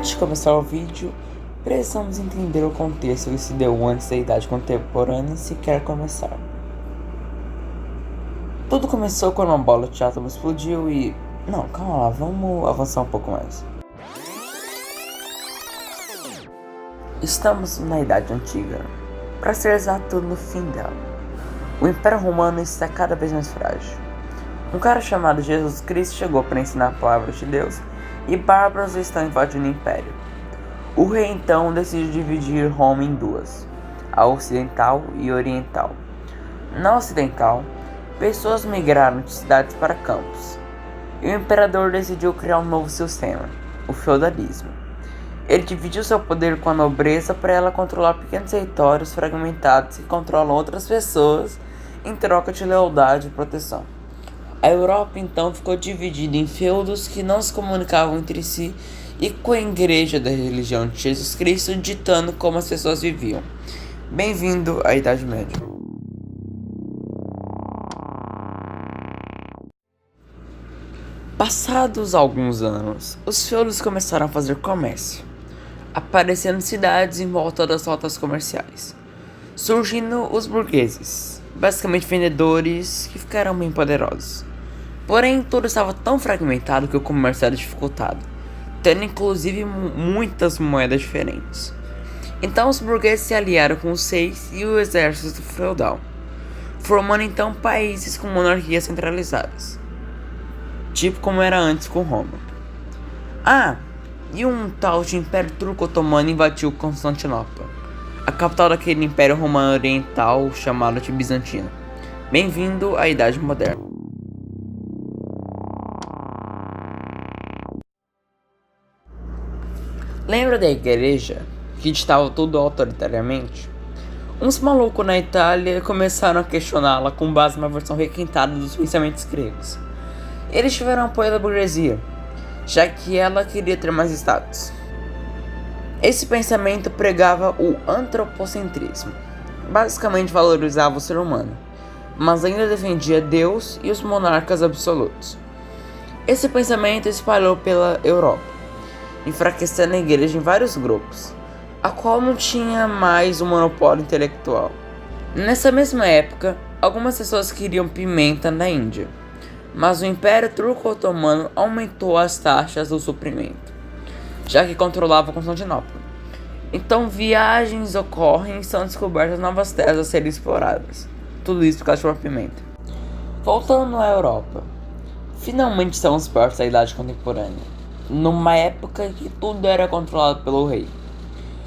Antes de começar o vídeo, precisamos entender o contexto que se deu antes da Idade Contemporânea sequer começar. Tudo começou quando uma bola de átomo explodiu e... Não, calma lá, vamos avançar um pouco mais. Estamos na Idade Antiga, para ser exato, no fim dela. O Império Romano está cada vez mais frágil. Um cara chamado Jesus Cristo chegou para ensinar a palavra de Deus e bárbaros estão invadindo o Império. O rei então decide dividir Roma em duas, a ocidental e oriental. Na ocidental, pessoas migraram de cidades para campos, e o imperador decidiu criar um novo sistema, o feudalismo. Ele dividiu seu poder com a nobreza para ela controlar pequenos territórios fragmentados que controlam outras pessoas em troca de lealdade e proteção. A Europa então ficou dividida em feudos que não se comunicavam entre si e com a igreja da religião de Jesus Cristo ditando como as pessoas viviam. Bem-vindo à Idade Média. Passados alguns anos, os feudos começaram a fazer comércio, aparecendo cidades em volta das rotas comerciais, surgindo os burgueses, basicamente vendedores que ficaram bem poderosos. Porém, tudo estava tão fragmentado que o comércio era dificultado, tendo inclusive muitas moedas diferentes. Então os burgueses se aliaram com os reis e o exército feudal, formando então países com monarquias centralizadas, tipo como era antes com Roma. E um tal de Império Turco-Otomano invadiu Constantinopla, a capital daquele Império Romano Oriental chamado de Bizantino. Bem-vindo à Idade Moderna. Lembra da igreja que ditava tudo autoritariamente? Uns malucos na Itália começaram a questioná-la com base numa versão requintada dos pensamentos gregos. Eles tiveram apoio da burguesia, já que ela queria ter mais status. Esse pensamento pregava o antropocentrismo, basicamente valorizava o ser humano, mas ainda defendia Deus e os monarcas absolutos. Esse pensamento espalhou pela Europa, enfraquecendo a igreja em vários grupos, a qual não tinha mais um monopólio intelectual. Nessa mesma época, algumas pessoas queriam pimenta na Índia, mas o Império Turco-Otomano aumentou as taxas do suprimento, já que controlava Constantinopla. Então viagens ocorrem e são descobertas novas terras a serem exploradas. Tudo isso por causa de uma pimenta. Voltando à Europa, finalmente estamos perto da Idade Contemporânea, numa época em que tudo era controlado pelo rei,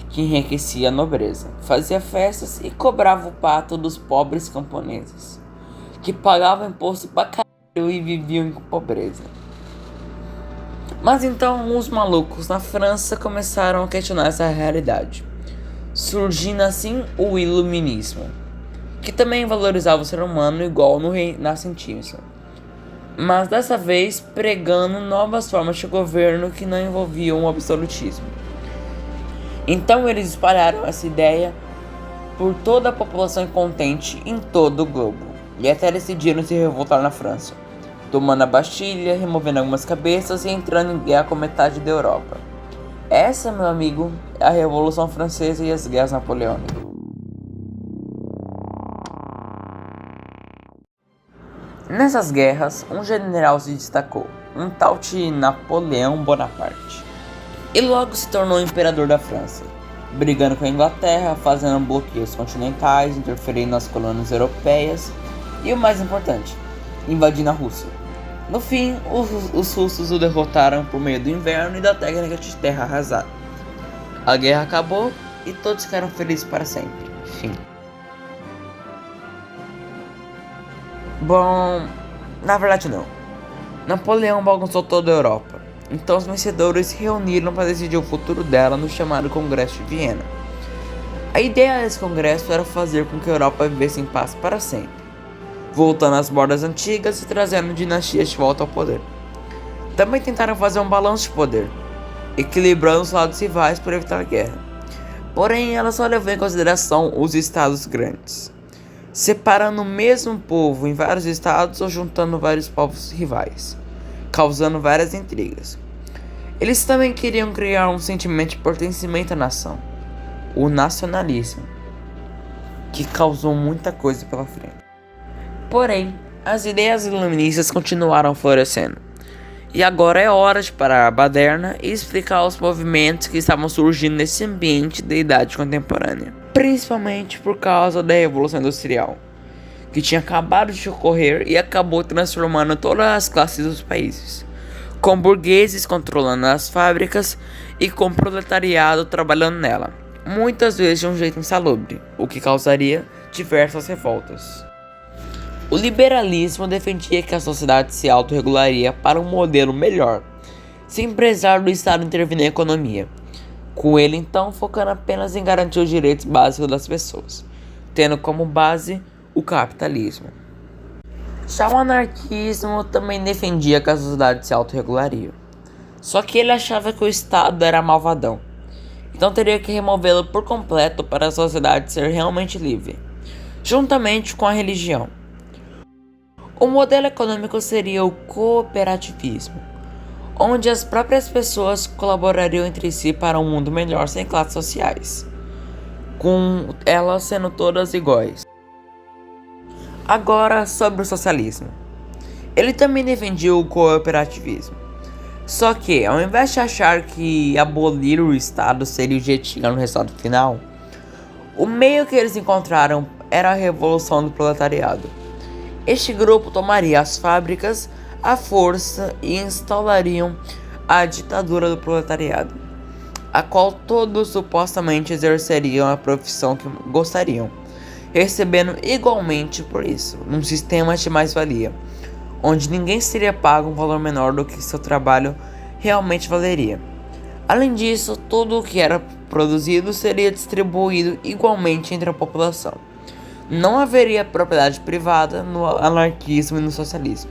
que enriquecia a nobreza, fazia festas e cobrava o pato dos pobres camponeses, que pagavam imposto pra caralho e viviam em pobreza. Mas então os malucos na França começaram a questionar essa realidade, surgindo assim o Iluminismo, que também valorizava o ser humano igual no renascentismo, mas dessa vez pregando novas formas de governo que não envolviam o absolutismo. Então eles espalharam essa ideia por toda a população incontente em todo o globo, e até decidiram se revoltar na França, tomando a Bastilha, removendo algumas cabeças e entrando em guerra com metade da Europa. Essa, meu amigo, é a Revolução Francesa e as Guerras Napoleônicas. Nessas guerras, um general se destacou, um tal de Napoleão Bonaparte, e logo se tornou imperador da França, brigando com a Inglaterra, fazendo bloqueios continentais, interferindo nas colônias europeias e, o mais importante, invadindo a Rússia. No fim, os russos o derrotaram por meio do inverno e da técnica de terra arrasada. A guerra acabou e todos ficaram felizes para sempre. Fim. Bom, na verdade não. Napoleão bagunçou toda a Europa, então os vencedores se reuniram para decidir o futuro dela no chamado Congresso de Viena. A ideia desse congresso era fazer com que a Europa vivesse em paz para sempre, voltando às bordas antigas e trazendo dinastias de volta ao poder. Também tentaram fazer um balanço de poder, equilibrando os lados rivais por evitar guerra. Porém, ela só levou em consideração os estados grandes, separando o mesmo povo em vários estados ou juntando vários povos rivais, causando várias intrigas. Eles também queriam criar um sentimento de pertencimento à nação, o nacionalismo, que causou muita coisa pela frente. Porém, as ideias iluministas continuaram florescendo. E agora é hora de parar a baderna e explicar os movimentos que estavam surgindo nesse ambiente da idade contemporânea. Principalmente por causa da Revolução Industrial, que tinha acabado de ocorrer e acabou transformando todas as classes dos países, com burgueses controlando as fábricas e com o proletariado trabalhando nela, muitas vezes de um jeito insalubre, o que causaria diversas revoltas. O liberalismo defendia que a sociedade se autorregularia para um modelo melhor, sem precisar do Estado intervir na economia, com ele então focando apenas em garantir os direitos básicos das pessoas, tendo como base o capitalismo. Já o anarquismo também defendia que a sociedade se autorregularia, só que ele achava que o Estado era malvadão, então teria que removê-lo por completo para a sociedade ser realmente livre, juntamente com a religião. O modelo econômico seria o cooperativismo, onde as próprias pessoas colaborariam entre si para um mundo melhor sem classes sociais, com elas sendo todas iguais. Agora sobre o socialismo. Ele também defendia o cooperativismo, só que ao invés de achar que abolir o Estado seria o jeito de chegar no resultado final, o meio que eles encontraram era a revolução do proletariado. Este grupo tomaria as fábricas à força e instalariam a ditadura do proletariado, a qual todos supostamente exerceriam a profissão que gostariam, recebendo igualmente por isso, num sistema de mais-valia, onde ninguém seria pago um valor menor do que seu trabalho realmente valeria. Além disso, tudo o que era produzido seria distribuído igualmente entre a população. Não haveria propriedade privada no anarquismo e no socialismo.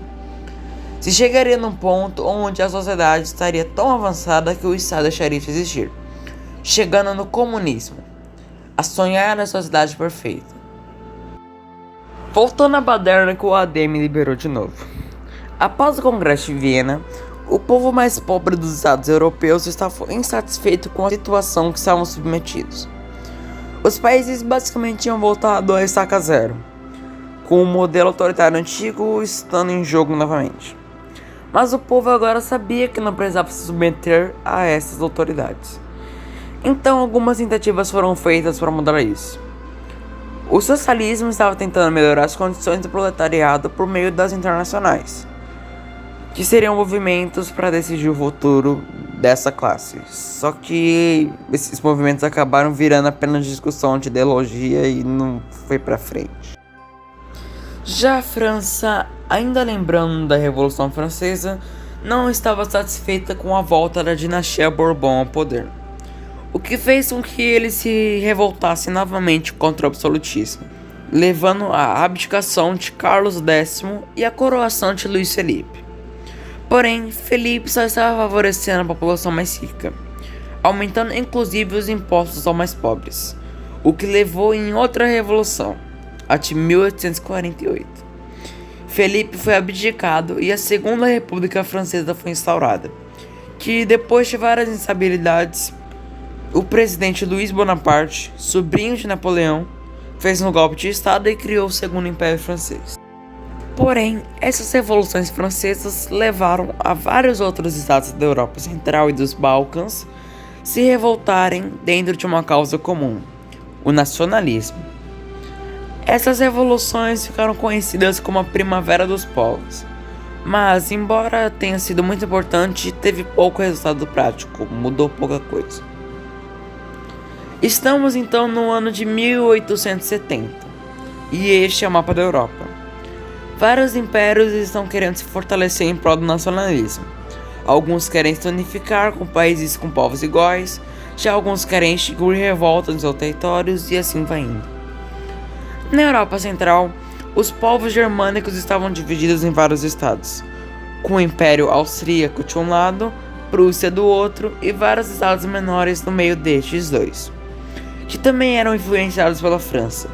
Se chegaria num ponto onde a sociedade estaria tão avançada que o Estado deixaria de existir, chegando no comunismo, a sonhar a sociedade perfeita. Voltando à baderna que o ADM liberou de novo. Após o Congresso de Viena, o povo mais pobre dos estados europeus estava insatisfeito com a situação que estavam submetidos. Os países basicamente tinham voltado à estaca zero, com o modelo autoritário antigo estando em jogo novamente. Mas o povo agora sabia que não precisava se submeter a essas autoridades. Então algumas tentativas foram feitas para mudar isso. O socialismo estava tentando melhorar as condições do proletariado por meio das internacionais, que seriam movimentos para decidir o futuro dessa classe. Só que esses movimentos acabaram virando apenas discussão de ideologia e não foi para frente. Já a França, ainda lembrando da Revolução Francesa, não estava satisfeita com a volta da dinastia Bourbon ao poder, o que fez com que ele se revoltasse novamente contra o absolutismo, levando à abdicação de Carlos X e à coroação de Luís Felipe. Porém, Felipe só estava favorecendo a população mais rica, aumentando inclusive os impostos aos mais pobres, o que levou em outra revolução, a de 1848. Felipe foi abdicado e a Segunda República Francesa foi instaurada, que depois de várias instabilidades, o presidente Luís Bonaparte, sobrinho de Napoleão, fez um golpe de estado e criou o Segundo Império Francês. Porém, essas revoluções francesas levaram a vários outros estados da Europa Central e dos Balcãs se revoltarem dentro de uma causa comum, o nacionalismo. Essas revoluções ficaram conhecidas como a Primavera dos Povos, mas embora tenha sido muito importante, teve pouco resultado prático, mudou pouca coisa. Estamos então no ano de 1870, e este é o mapa da Europa. Vários impérios estão querendo se fortalecer em prol do nacionalismo. Alguns querem se unificar com países com povos iguais, já alguns querem extinguir revoltas nos seus territórios e assim vai indo. Na Europa Central, os povos germânicos estavam divididos em vários estados, com o Império Austríaco de um lado, Prússia do outro e vários estados menores no meio destes dois, que também eram influenciados pela França.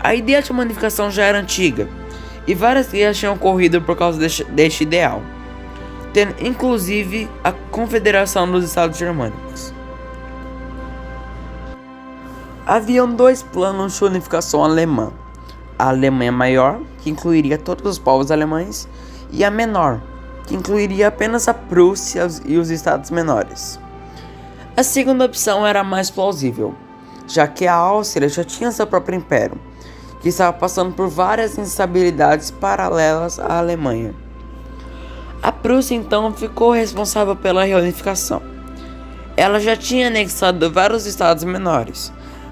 A ideia de uma unificação já era antiga, e várias guerras tinham ocorrido por causa deste ideal. tendo inclusive a Confederação dos Estados Germânicos. Haviam dois planos de unificação alemã: a Alemanha Maior, que incluiria todos os povos alemães, e a Menor, que incluiria apenas a Prússia e os estados menores. A segunda opção era a mais plausível, já que a Áustria já tinha seu próprio império, que estava passando por várias instabilidades paralelas à Alemanha. A Prússia então ficou responsável pela reunificação. Ela já tinha anexado vários estados menores,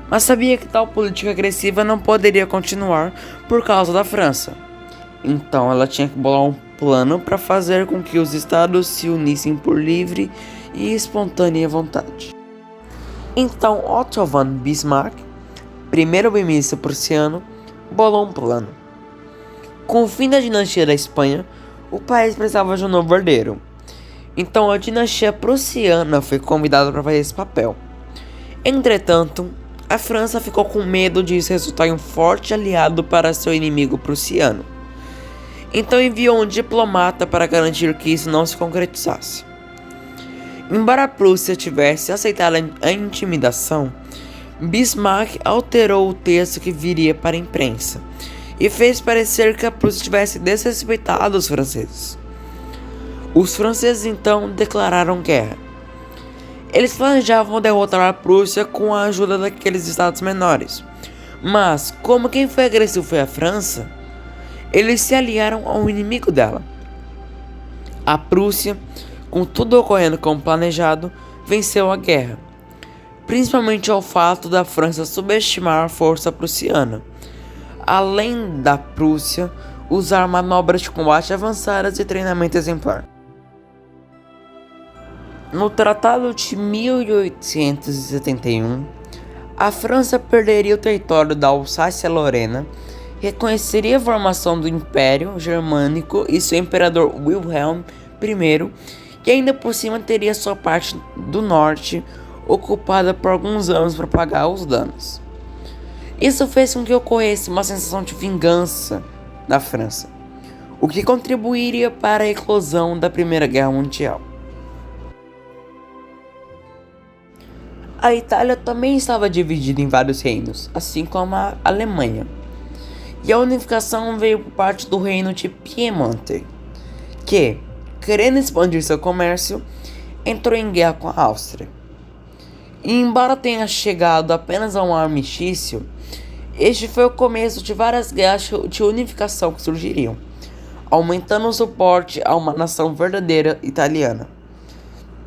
mas sabia que tal política agressiva não poderia continuar por causa da França. Então ela tinha que bolar um plano para fazer com que os estados se unissem por livre e espontânea vontade. Então Otto von Bismarck, primeiro-ministro prussiano, bolou um plano. Com o fim da dinastia da Espanha, o país precisava de um novo herdeiro. Então a dinastia prussiana foi convidada para fazer esse papel. Entretanto, a França ficou com medo de isso resultar em um forte aliado para seu inimigo prussiano. Então enviou um diplomata para garantir que isso não se concretizasse. Embora a Prússia tivesse aceitado a intimidação, Bismarck alterou o texto que viria para a imprensa e fez parecer que a Prússia tivesse desrespeitado os franceses. Os franceses então declararam guerra. Eles planejavam derrotar a Prússia com a ajuda daqueles estados menores, mas como quem foi agressivo foi a França, eles se aliaram ao inimigo dela. A Prússia, com tudo ocorrendo como planejado, venceu a guerra, principalmente ao fato da França subestimar a força prussiana, além da Prússia usar manobras de combate avançadas e treinamento exemplar. No Tratado de 1871, a França perderia o território da Alsácia-Lorena, reconheceria a formação do Império Germânico e seu imperador Wilhelm I, e ainda por cima teria sua parte do norte ocupada por alguns anos para pagar os danos. Isso fez com que ocorresse uma sensação de vingança da França, o que contribuiria para a eclosão da Primeira Guerra Mundial. A Itália também estava dividida em vários reinos, assim como a Alemanha, e a unificação veio por parte do reino de Piemonte, que, querendo expandir seu comércio, entrou em guerra com a Áustria. E embora tenha chegado apenas a um armistício, este foi o começo de várias guerras de unificação que surgiriam, aumentando o suporte a uma nação verdadeira italiana,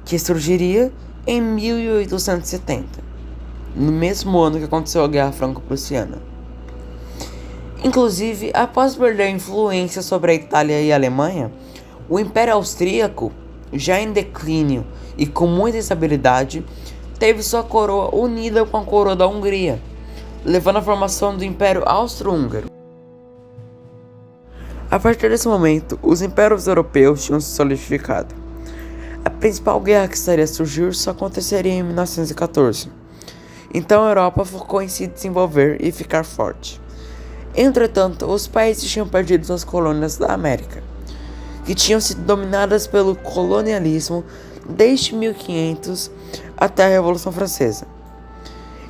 que surgiria em 1870, no mesmo ano que aconteceu a Guerra Franco-Prussiana. Inclusive, após perder a influência sobre a Itália e a Alemanha, o Império Austríaco, já em declínio e com muita instabilidade, teve sua coroa unida com a coroa da Hungria, levando à formação do Império Austro-Húngaro. A partir desse momento, os impérios europeus tinham se solidificado. A principal guerra que estaria a surgir só aconteceria em 1914. Então a Europa focou em se desenvolver e ficar forte. Entretanto, os países tinham perdido suas colônias da América, que tinham sido dominadas pelo colonialismo desde 1500 até a Revolução Francesa.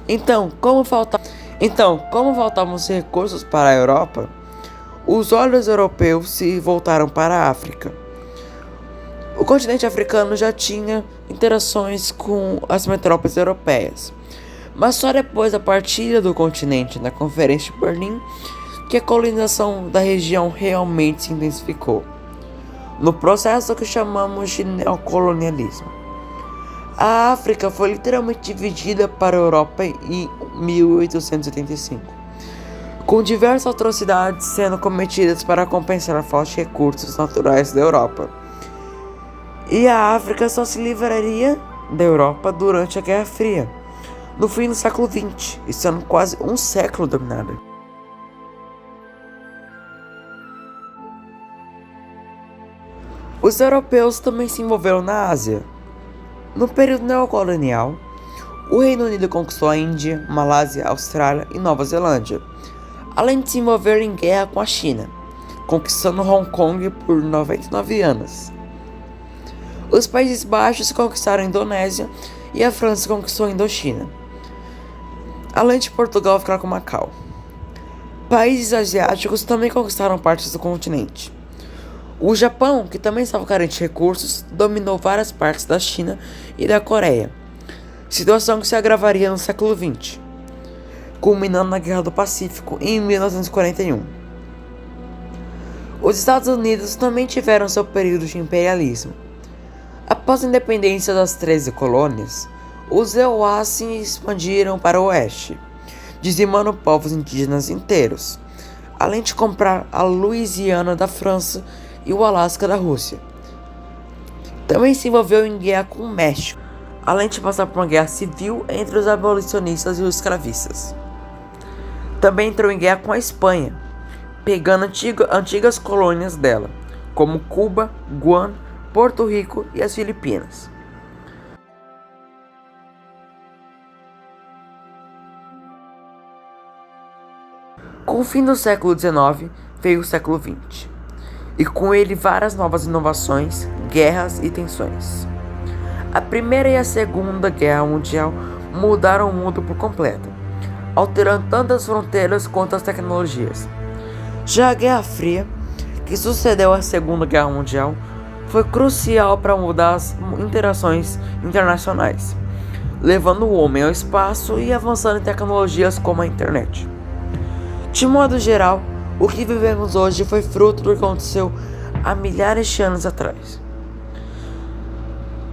Então, como faltavam os recursos para a Europa, os olhos europeus se voltaram para a África. O continente africano já tinha interações com as metrópoles europeias, mas só depois da partilha do continente na Conferência de Berlim que a colonização da região realmente se intensificou, no processo que chamamos de neocolonialismo. A África foi literalmente dividida para a Europa em 1885, com diversas atrocidades sendo cometidas para compensar a falta de recursos naturais da Europa. E a África só se livraria da Europa durante a Guerra Fria, no fim do século XX, estando quase um século dominada. Os europeus também se envolveram na Ásia. No período neocolonial, o Reino Unido conquistou a Índia, Malásia, Austrália e Nova Zelândia, além de se envolver em guerra com a China, conquistando Hong Kong por 99 anos. Os Países Baixos conquistaram a Indonésia e a França conquistou a Indochina, além de Portugal ficar com Macau. Países asiáticos também conquistaram partes do continente. O Japão, que também estava carente de recursos, dominou várias partes da China e da Coreia, situação que se agravaria no século XX, culminando na Guerra do Pacífico em 1941. Os Estados Unidos também tiveram seu período de imperialismo. Após a independência das 13 colônias, os EUA se expandiram para o oeste, dizimando povos indígenas inteiros, além de comprar a Louisiana da França e o Alasca da Rússia. Também se envolveu em guerra com o México, além de passar por uma guerra civil entre os abolicionistas e os escravistas. Também entrou em guerra com a Espanha, pegando antigas colônias dela, como Cuba, Guam, Porto Rico e as Filipinas. Com o fim do século XIX, veio o século XX, e com ele várias novas inovações, guerras e tensões. A Primeira e a Segunda Guerra Mundial mudaram o mundo por completo, alterando tanto as fronteiras quanto as tecnologias. Já a Guerra Fria, que sucedeu à Segunda Guerra Mundial, foi crucial para mudar as interações internacionais, levando o homem ao espaço e avançando em tecnologias como a internet. De modo geral, o que vivemos hoje foi fruto do que aconteceu há milhares de anos atrás.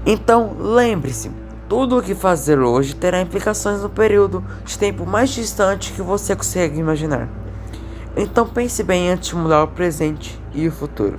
Então, lembre-se, tudo o que fazer hoje terá implicações no período de tempo mais distante que você consegue imaginar. Então pense bem antes de mudar o presente e o futuro.